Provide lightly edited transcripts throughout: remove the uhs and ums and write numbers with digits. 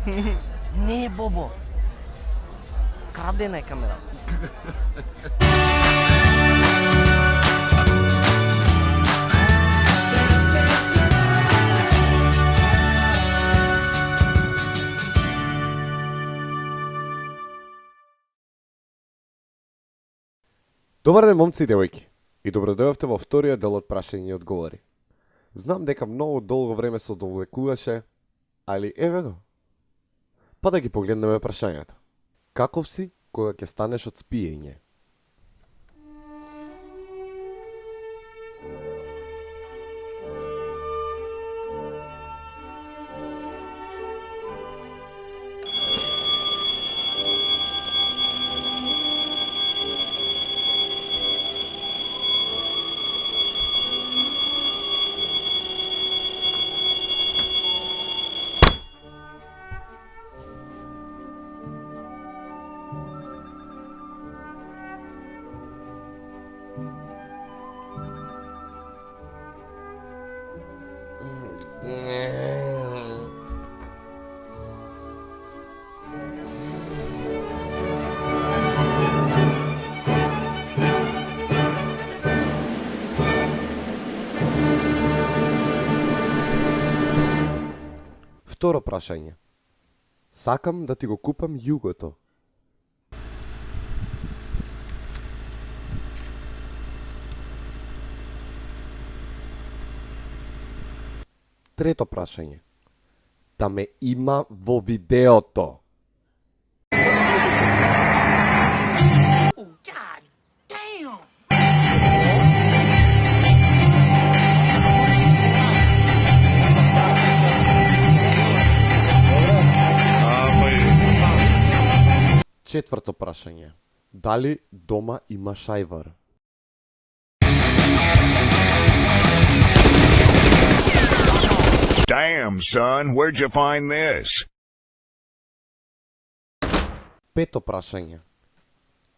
Не, Бобо. Крадена е камера. Добар ден, момци и девојки, и добродојавте во вториот дел од прашања и одговори. Знам дека многу долго време се одовлекуваше, али еве го. Па да ги погледнеме прашањата. Каков си кога ќе станеш од спиење? Второ прашање. Сакам да ти го купам југото. Трето прашање. Да ме има во видеото. Четврто прашање. Дали дома има шајвар? Damn, son, where'd you find this? Пето прашање.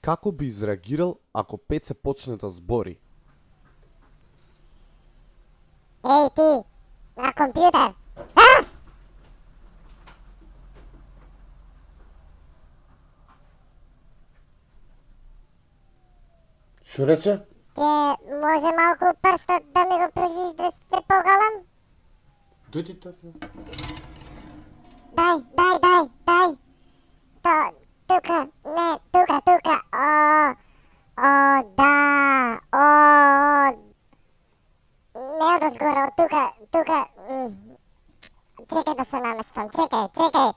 Како би изреагирал ако Пет се почне да збори? Еј ти, на компјутер. Шо рече? Ке може малку прстот да ми го пружиш да се погалам? Дојди така. Дај. Тука, не, тука. Да. Не одозгора, од тука. Чекај да се наместам, чекај.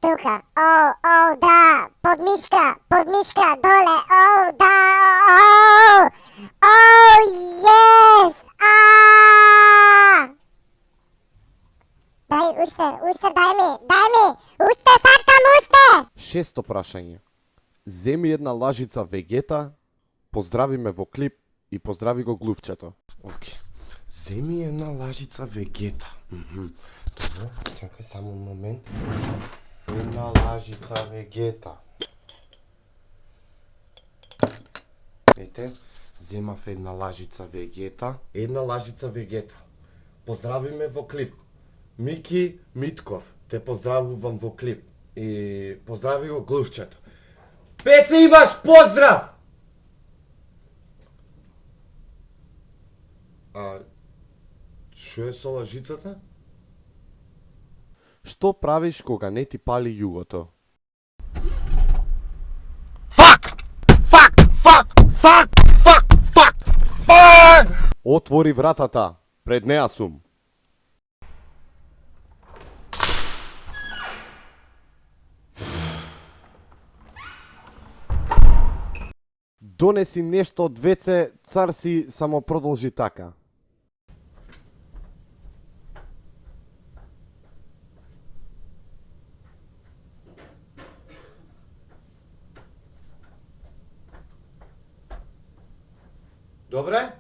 Тука, да, под мишка, доле, да, yes, Дај, уште, дај ми, уште сакам. Шесто прашање. Земи една лажица вегета, поздрави ме во клип и поздрави го глувчето. Океј. Земи една лажица вегета. Добро, чакај само момент. Една лажица вегета. Ете, земав една лажица вегета. Поздрави ме во клип. Мики Митков, те поздравувам во клип. И поздрави го глувчето. Пеце, имаш поздрав! А шо е со лажицата? Што правиш кога не ти пали југото? Fuck! Отвори вратата, пред неа сум. Донеси нешто од веце, цар си, само продолжи така. Добре?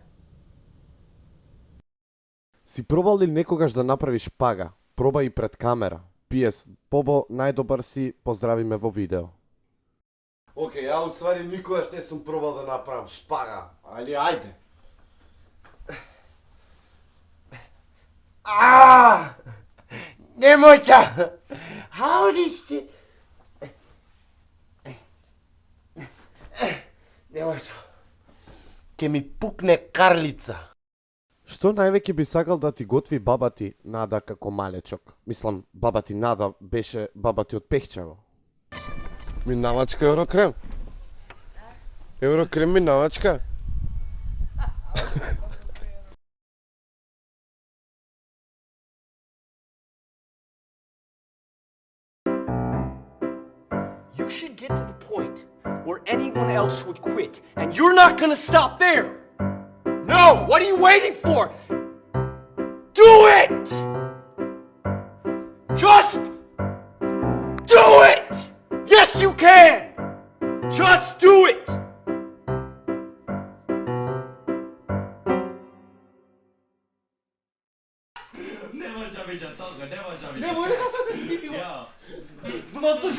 Си пробал ли некогаш да направиш пага? Пробај и пред камера. Пиес, Бобо, најдобар си, поздрави ме во видео. Океј, ја уствари никогаш не сум пробал да направам шпага, али ајде. Немојте! Howdy shit! Немојте. Ке ми пукне карлица. Што највеќе би сакал да ти готви баба ти Нада како малечок? Мислам, баба ти Нада беше баба ти од Пехчево. Ми навачка Еврокрем. Еврокрем ми навачка. You should get to the point where anyone else would quit, and you're not gonna stop there! No! What are you waiting for? Do it! Just do it! Yes, you can! Just do it! Просто